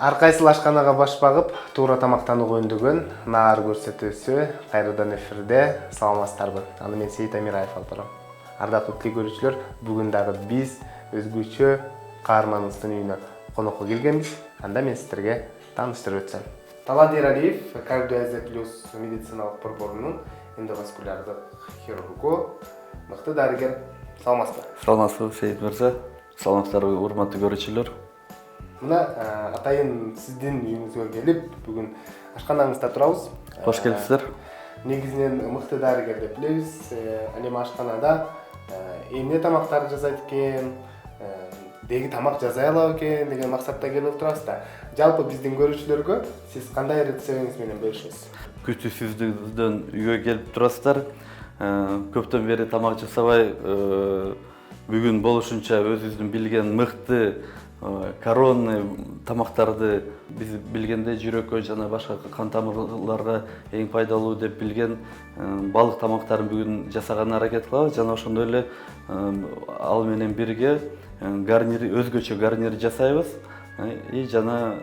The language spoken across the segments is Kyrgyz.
Ар кайсыл ашканага баш багып, туура тамактануу көндүгөн наар көрсөтүүсү кайрадан эфирде. Саламатсыздарбы? Аны мен Сейит Амираев алып барам. Ардактуу телекөрүүчүлөр, бүгүн дагы биз өзгөчө каарманыбыздын үйүнө конокко келгенбиз. Анда мен сиздерге тааныштырып өтсөм. Талат Эралиев, Кардио Плюс медициналык борборунун эндоваскулярдык хирургу, мыкты дарыгер. Саламатсызбы? Саламатсызбы, Сейит мырза. Саламатсыздарбы, урматтуу көрүүчүлөр. Мына атайын сиздин үйүңүзгө келип, бүгүн ашканаңызда турабыз. Кош келипсиздер. Негизинен мыкты дарыгер деп билебиз. Анема ашканада эмне тамактар жасайт экен, деги тамак жасай алабы экен деген максатта келип турабыз да. Жалпы биздин көрүүчүлөргө сиз кандай рецептиңиз менен бөлүшөсүз? Күтүүсүздүгүнөн үйгө келип турасыздар. Көптөн бери тамак жасабай, бүгүн болушунча өзүбүздүн билген мыкты коронный тамактарды биз билгенде жүрөккө жана башка кан тамырларга эң пайдалуу деп билген балык тамактарын бүгүн жасаганга аракет кылабыз. Жана ошондой эле ал менен бирге өзгөчө гарнир жасайбыз и жана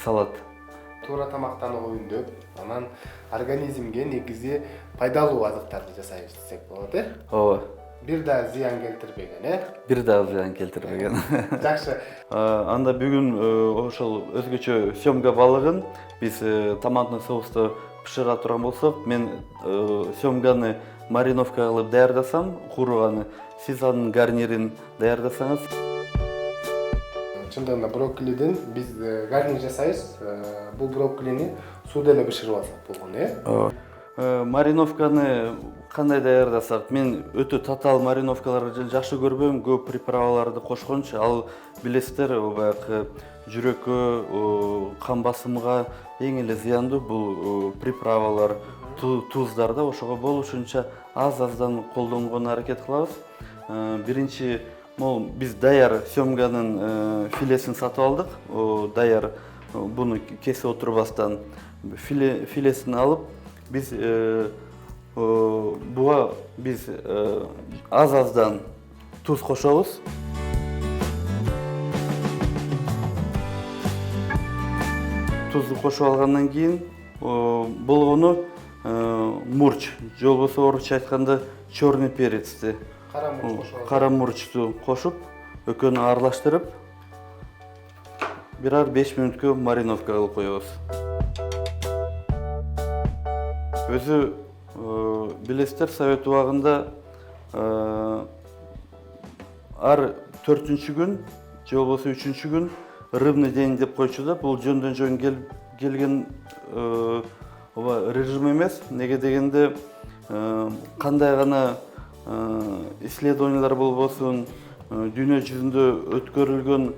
салат. Туура тамактануу көндүк, анан организмге негизи пайдалуу азыктарды жасайбыз десек болот, Ооба. Бир да зыян келтирбеген, Бир дагы зыян келтирбеген. Жакшы. Анда бүгүн ошол өзгөчө сёмга балыгын биз томатный соуста бышыра турган болсок, мен сёмганы мариновка кылып даярдасам, кууруганы, сиз анын гарнирин даярдасаңыз. Чындыгында брокколиден биз гарнир жасайбыз. Бул брокколини сууда эле бышырып алсак болгон, Мариновканы кандай даярдасак, мен өтө татаал мариновкаларды жакшы көрбөйм, көп приправаларды кошкончу. Ал билесиздер, баягы жүрөккө, кан басымга эң эле зыяндуу бул приправалар, туздар да. Ошого болушунча аз-аздан колдонгонго аракет кылабыз. Биринчи, биз даяр сёмганын филесин сатып алдык. Даяр буну кесип отурбастан филесин алып, биз буга аз-аздан туз кошобуз. Тузду кошуп алгандан кийин болгону мурч, же болбосо орусча айтканда черный перецти, кара мурчту кошуп, экөөнү аралаштырып, бир 5 мүнөткө мариновка кылып коебуз. Өзү билесиздер, Совет убагында ар 4-чү күн же болбосо 3-чү күн рыбный день деп койчу да. Бул жөндөн жөн келген режим эмес. Неге дегенде кандай гана исследованиялар болбосун, дүйнө жүзүндө өткөрүлгөн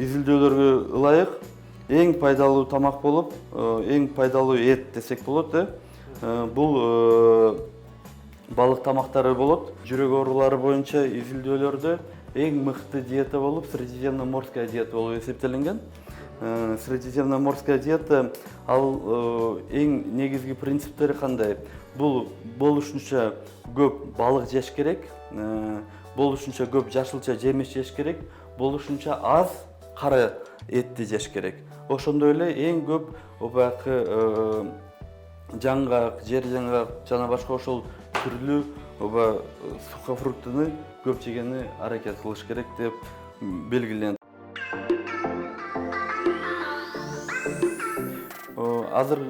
изилдөөлөргө ылайык эң пайдалуу тамак болуп, эң пайдалуу эт десек болот, бул балык тамактары болот. Жүрөк оорулары боюнча изилдөөлөрдө эң мыкты диета болуп средиземноморская диета болуп эсептелинген. Средиземноморская диета ал эң негизги принциптери кандай? Бул болушунча көп балык жеш керек, болушунча көп жашылча жемиш жеш керек, болушунча аз кара этти жеш керек. Ошондой эле эң көп баягы жаңгак, жер жаңгак жана башка ошол түрлүү сухофруктуну көп жегени аракет кылыш керек деп белгиленет. Азыр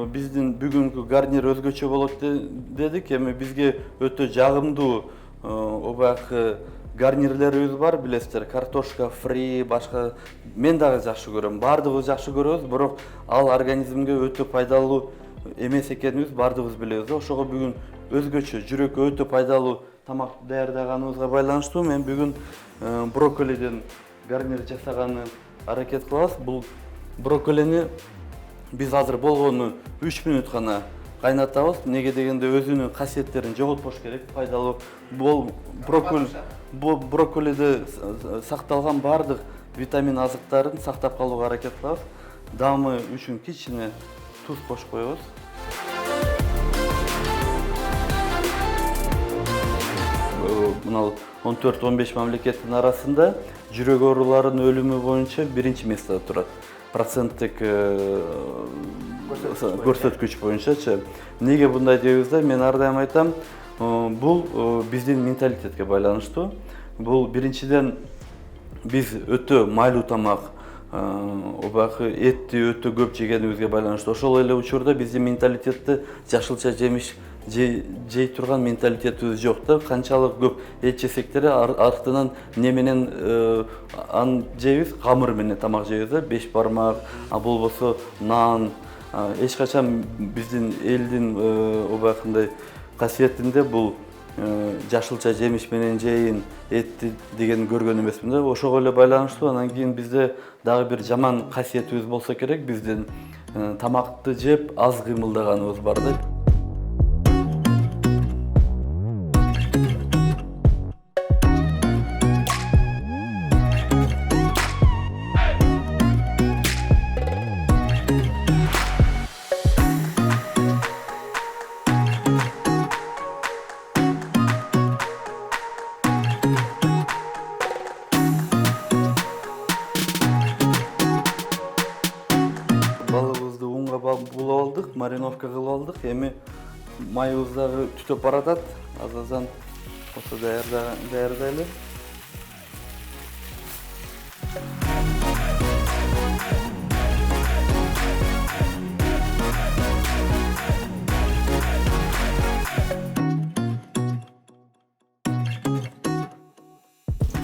биздин бүгүнкү гарнир өзгөчө болот дедик. Эми бизге өтө жагымдуу баягы гарнирлерибиз бар, билесиздер, картошка фри, башка. Мен дагы жакшы көрөм, баардыгыбыз жакшы көрөбүз, бирок ал организмге өтө пайдалуу эмес экенибиз баардыгыбыз билебиз. Ошого бүгүн өзгөчө жүрөккө өтө пайдалуу тамак даярдаганыбызга байланыштуу мен бүгүн брокколиден гарнир жасаганды аракет кылабыз. Бул брокколини биз азыр болгону 3 мүнөт гана кайнатабыз. Неге дегенде өзүнүн касиеттерин жоготпош керек, пайдалуу. Брокколиде сакталган баардык витамин азыктарын сактап калууга аракет кылабыз. Даамы үчүн кичине туз кошуп коебуз. Мына 14-15 мамлекеттин арасында жүрөк ооруларынын өлүмү боюнча биринчи местада турат. проценттик көрсөткүч боюнчачы. Неге мындай дейбиз да, мен ар дайым айтам, бул биздин менталитетке байланыштуу. Бул биринчиден биз өтө майлуу тамак, убакы этти өтө көп жегенибизге байланыштуу. Ошол эле учурда биздин менталитетте жашылча жемиш жей турган менталитетибиз жок да. Канчалык көп эт жесек деле артынан эмне менен аны жейбиз, камыр менен тамак жейбиз да, беш бармак, болбосо нан. Эч качан биздин элдин убакындай касиетинде бул жашылча жемиш менен жейин, этти деген көргөн эмесмин да. Ошого эле байланыштуу. Анан кийин бизде дагы бир жаман касиетибиз болсо керек, биздин тамакты жеп аз кыймылдаганыбыз бар да. Балыбызды унга булап алдык, мариновка кылып алдык. Эми майыбыз дагы түтөп баратат. Азазан ошо даярдайлы.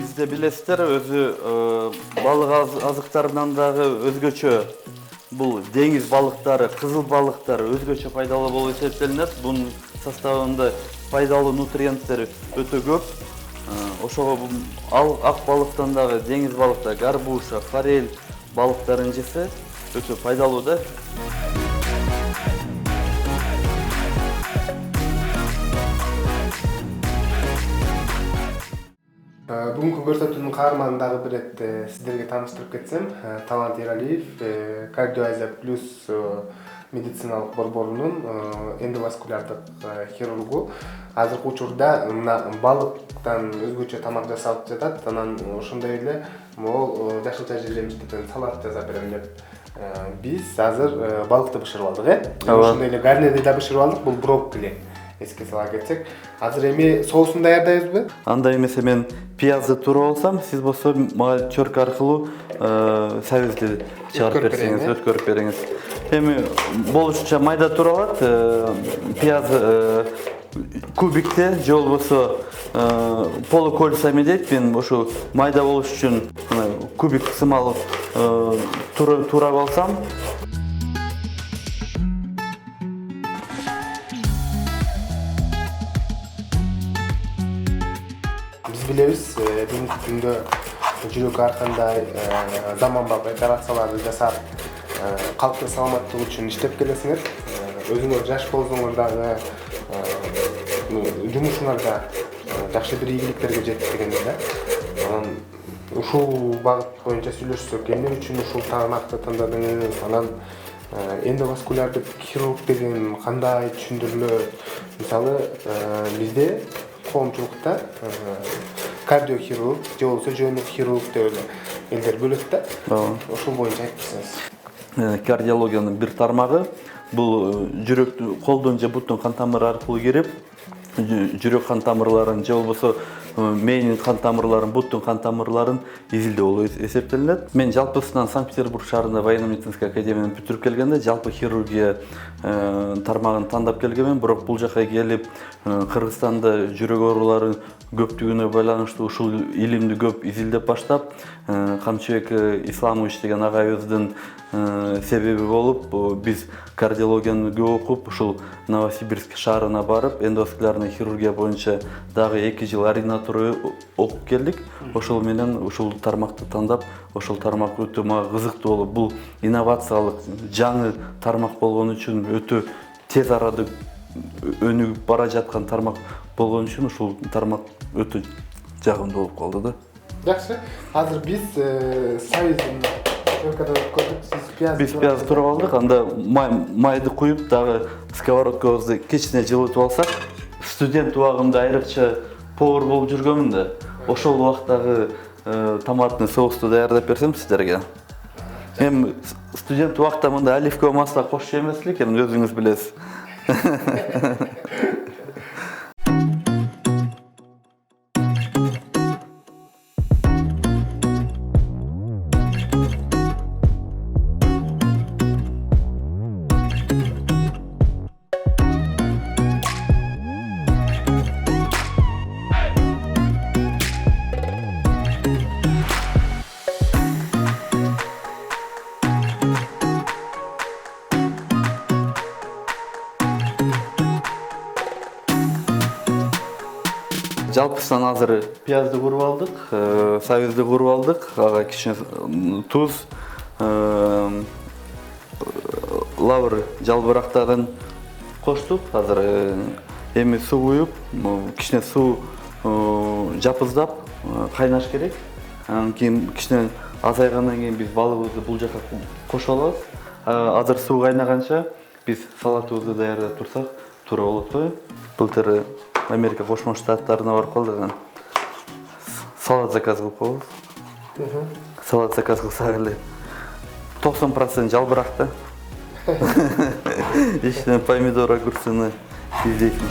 Бизде билесиздер, өзү балык азыктарынан дагы өзгөчө бул деңиз балыктары, кызыл балыктар өзгөчө пайдалуу болуп эсептелинет. Бунун составында пайдалуу нутриенттер өтө көп. Ошого ак балыктан дагы деңиз балыкта горбуша, форель балыктарын жесе өтө пайдалуу да. Бүгүнкү көрсөтүүнүн каарманын дагы бир эт сиздерге тааныштырып кетсем, Талант Эралиев Кардиоазия плюс медициналык борборунун эндоваскулярдык хирургу. Азыркы учурда мына балыктан өзгөчө тамак жасап жатат. Анан ошондой эле могул жашылча жемиштерден салат жасап берем деп биз азыр балыкты бышырып алдык, ошондой эле гарнирди да бышырып алдык. Бул брокколи. Эске сала кетсек, азыр эми соусун даярдайбызбы? Андай эмесе мен пиязды туруп алсам, сиз болсо мага чөрк аркылуу сабизди чыгарып берсеңиз, өткөрүп бериңиз. Эми болушунча майда туруп алат. Пияз кубикте же болбосо полукольцами дейт. Мен ошо майда болуш үчүн кубик сымал турап алсам. Биз билебиз, бүгүнкү күндө жүрөк ар кандай заманбап операцияларды жасап, калктын саламаттыгы үчүн иштеп келесиңер. Өзүңөр жаш болсоңор дагы жумушуңарда жакшы бир ийгиликтерге жеткиздиңер да. Анан ушул багыт боюнча сүйлөшсөк, эмне үчүн ушул тармакты тандадыңыз? Анан эндоваскулярдык хирург деген кандай түшүндүрүлөт? Мисалы, бизде коомчулукта кардиохирург же болбосо жөнүк хирург деп эле элдер бөлөт да. Ошол боюнча айтып берсеңиз. Кардиологиянын бир тармагы бул жүрөктүн, колдун же буттун кан тамыры аркылуу кирип, жүрөк кан тамырларын же болбосо мээңин кан тамырларын, буттун кан тамырларын изилдөө болуп эсептелинет. Мен жалпысынан Санкт-Петербург шаарында военно-медицинский академияны бүтүрүп келгенде жалпы хирургия тармагын тандап келгенмин, бирок бул жака келип Кыргызстанда жүрөк оорулары көптүгүнө байланыштуу ушул илимди көп изилдеп баштап, Камчыбек Исламович деген агайыбыздын себеби болуп, биз кардиологияны көп окуп, ушул Новосибирск шаарына барып, эндоваскулярный хирургия боюнча дагы 2 жыл ординатура окуп келдик. Ошол менен ушул тармакты тандап, ошол тармак өтө мага кызыктуу болуп, бул инновациялык жаңы тармак болгон үчүн, өтө тез арада өнүгүп бара жаткан тармак болгон үчүн ушул тармак өтө жагымдуу болуп калды да. Жакшы. Азыр биз сабиздин Биз пияз туруп алдык, анда майды куюп, дагы сковородкабызды кичине жылытып алсак, студент убагымда айрыкча повар болуп жүргөнмүн да. Ошол убактагы томатный соусту даярдап берсем сиздерге. Эми студент убакта мындай оливковый масло кошуп жемес элек, эми өзүңүз билесиз. Жалпысынан азыр пиязды куруп алдык, сабизди куруп алдык, ага кичине туз, лавр жалбырактарын коштук. Азыр эми суу куюп, кичине суу жапыздап кайнаш керек. Анан кийин кичине азайгандан кийин биз балыгыбызды бул жака кошо алабыз. Азыр суу кайнаганча биз салатыбызды даярдап турсак туура болот го. Былтыр Америка Кошмо Штаттарына барып калдык. Салат заказ кылып коебуз. Салат заказ кылсак эле 90% жалбыракта. Ичинен помидор, огурцуну издейсиң.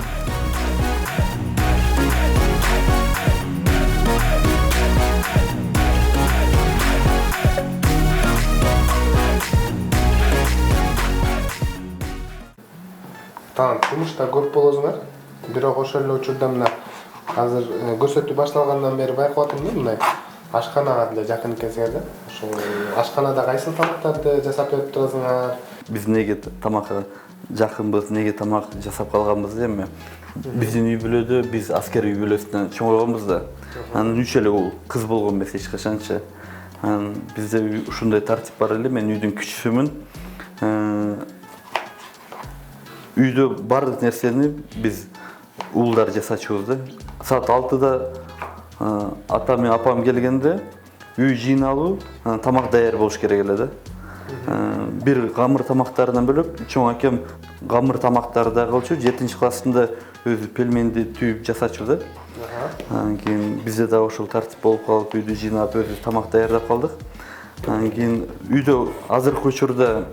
Tamam, жумушта көп болосуңар. Бирок ошол эле учурда мына азыр көрсөтүү башталгандан бери байкап атам да, мындай ашканага деле жакын экенсиңер да. Ошол ашканада кайсы тамактарды жасап берип турасыңар? Биз неге тамакка жакынбыз, неге тамак жасап калганбыз эми. Биздин үй бүлөдө биз аскер үй бүлөсүнөн чоңойгонбуз да. Анын үч эле ул кыз болгон эмес эч качанчы. Бизде ушундай тартип бар эле. Мен үйдүн кичүүсүмүн. Үйдө бардык нерсени биз уулдар жасачубуз да. Саат 6-да атам менен апам келгенде үй жыйналуу, тамак даяр болуш керек эле да. Бир гамыр тамактарынан бөлөк чоң акем гамыр тамактарды да кылчу. 7-классында өзү пельменди түйүп жасачу да. Кийин бизде да ошол тартип болуп калып, үйдү жыйнап өзүбүз тамак даярдап калдык. Кийин үйдө азыркы учурда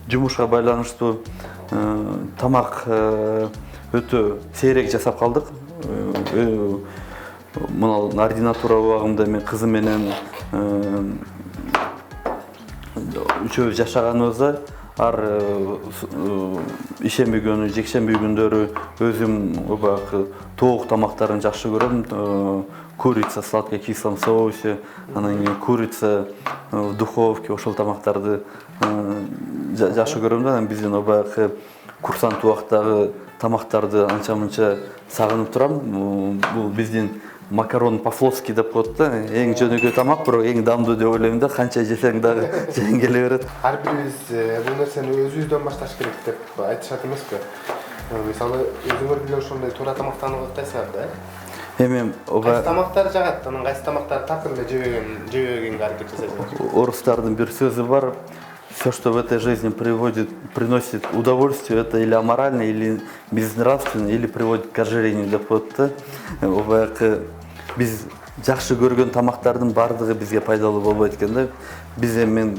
жумушка байланыштуу тамак өтө сейрек жасап калдык. Мына ординатура убагында мен кызым менен үчөөбүз жашаганыбызда ар ишемби күнү, жекшемби күндөрү өзүм убак тоок тамактарын жакшы көрөм. Курица в сладко-кислом соусе, анан кийин курица в духовке, ошол тамактарды жакшы көрөм да. Биздин убак курсант убактагы тамактарды анча-мынча сагынып турам. Бул биздин макарон по-флотски деп коет да. Эң жөнөкөй тамак, бирок эң дамдуу деп ойлойм да. Канча жесең дагы жең келе берет. Ар бирибиз бул нерсени өзүбүздөн башташ керек деп айтышат эмеспи? Мисалы, өзүңөр деле ошондой туура тамактанууга ыктайсыңар да. Эми кайсы тамактар жагат, анан кайсы тамактар такыр эле жебегенге аракет жасайсыңар? Орустардын бир сөзү бар. Все, что в этой жизни приносит удовольствие, это или аморально, или безнравственно, или приводит к ожирению деп коет да. Биз жакшы көргөн тамактардын бардыгы бизге пайдалуу болбойт экен да. Биз эми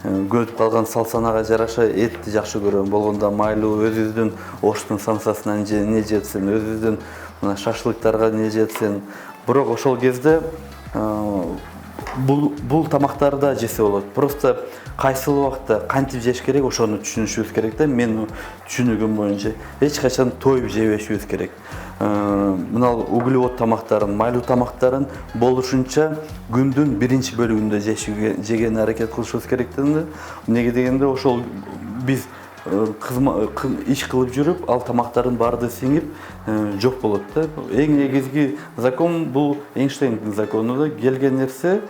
көнүп калган салсанага жараша этти жакшы көрөм. Болгондо майлуу өзүбүздүн оштун самсасынан не жетсин, өзүбүздүн мына шашлыктарга не жетсин. Бирок ошол кезде бул тамактарды жесе болот. Просто кайсыл убакта кантип жеш керек, ошону түшүнүшүбүз керек да. Мен түшүнүгүм боюнча эч качан тоюп жебешибиз керек. Мына углевод тамактарын, майлуу тамактарын болушунча күндүн биринчи бөлүгүндө жегени аракет кылышыбыз керек да. Эмнеге дегенде ошол биз иш кылып жүрүп, ал тамактардын баардыгы сиңип жок болот да. Эң негизги закон бул Эйнштейндин закону да. Келген нерсе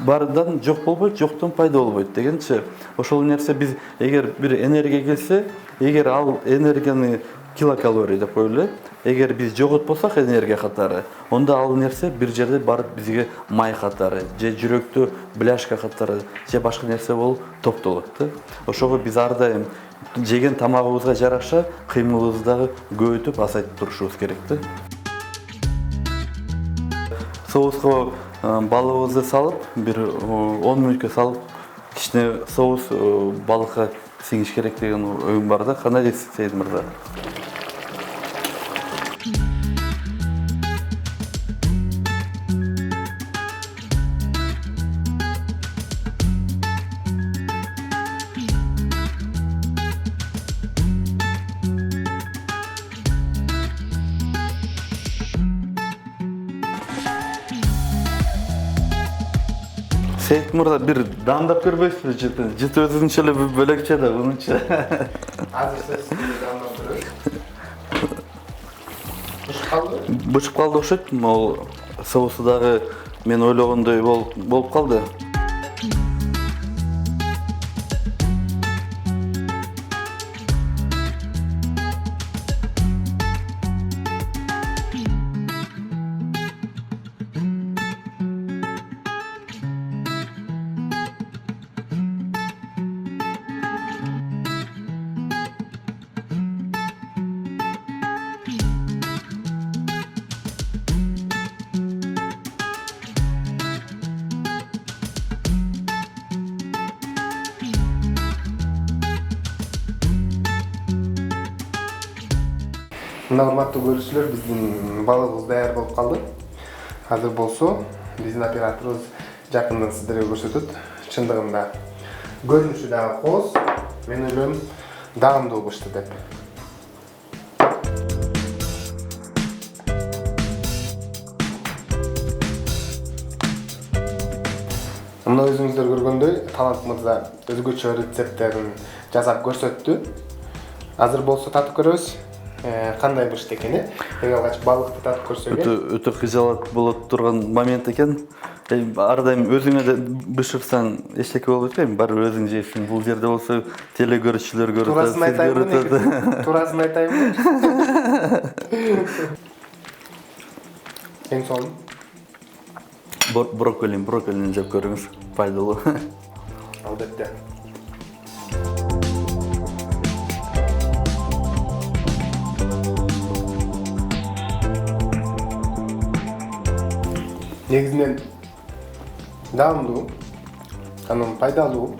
бардан жок болбойт, жоктон пайда болбойт дегенчи. Ошол нерсе биз эгер бир энергия келсе, эгер ал энергияны килокалорий деп коелу. Эгер биз жоготпосок энергия катары, онда ал нерсе бир жерде барып бизге май катары, же жүрөктө бляшка катары, же башка нерсе болуп топтолот да. Ошого биз ар дайым жеген тамагыбызга жараша кыймылыбызды дагы көбөйтүп азайтып турушубуз керек да. Соуска балығыбызды салып, бир 10 мүнөткө салып, кичине соус балыкка сиңиш керек деген оюм бар да. Кандай дейсиз, Сейит мырза? Сейит мырза, бир дамдап көрбөйсүзбү жыты? Жыты өзүнчө эле бөлөкчө да, bununча. Азыр сиз дамдап көрөбүз. Бышып калды? Бышып калды окшойт. Могу соусу дагы мен ойлогондой болуп калды. Мына урматтуу көрүүчүлөр, биздин балыгыбыз даяр болуп калды. Азыр болсо, биздин операторубуз жакындан сиздерге көрсөтөт. Чындыгында көрүнүшү дагы кооз, мен ойлойм дагымдуу бышты деп. Мына өзүңүздөр көргөндөй, Талант мырза өзгөчө рецепттерин жасап көрсөттү. Азыр болсо татып көрөбүз. Кандай бышты экени? Эң алгач балыкты татып көрсөк. Өтө кыжалат болот турган момент экен. Ар дайым өзүңө да бышырсаң эчтеке болбойт экен, баары өзүң жейсиң. Бул жерде болсо теле көрүүчүлөр көрөт. Турасын айтайынбы? Турасын айтайынбы? Эң сонун. Брокколини жеп көрүңүз, пайдалуу. Албетте. Негизинен даамдуу, анан пайдалуу,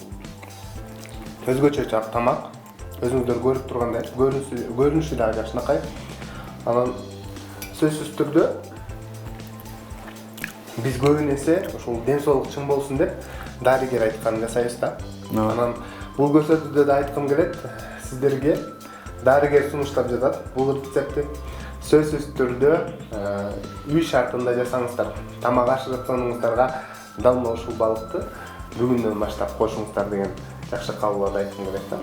өзгөчө тамак. Өзүңүздөр көрүп тургандай, көрүнүшү дагы жакшынакай. Анан сөзсүз түрдө биз көбүн эсе ушул ден соолук чың болсун деп дарыгер айтканын жасайбыз да. Анан бул көрсөтүүдө да айткым келет, сиздерге дарыгер сунуштап жатат бул рецептти. Сөзсүз түрдө үй шартында жасаңыздар, тамак ашыратсаңыздарга дал ушул балыкты бүгүндөн баштап кошуңуздар деген жакшы кабылбарды айткым келет да.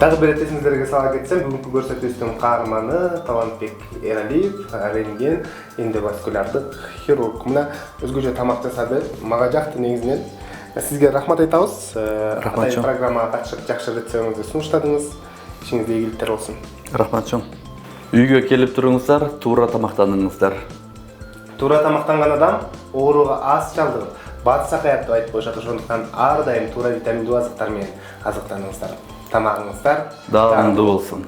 Дагы бир эсиңиздерге сала кетсем, бүгүнкү көрсөтүүбүздүн каарманы Талантбек Эралиев, рентген эндоваскулярдык хирург. Мына өзгөчө тамак жасады, мага жакты негизинен. Сизге рахмат айтабыз. Рахмат чоң. Программага катышып жакшы рецептиңизди сунуштадыңыз. Ишиңизде ийгиликтер болсун. Рахмат чоң. Үйгө келип туруңуздар, туура тамактаныңыздар. Туура тамактанган адам ооруга аз чалдыгып, бат сакаят деп айтып коюшат. Ошондуктан ар дайым туура витаминдүү азыктар менен азыктаныңыздар. Тамагыңыздар дагымдуу болсун.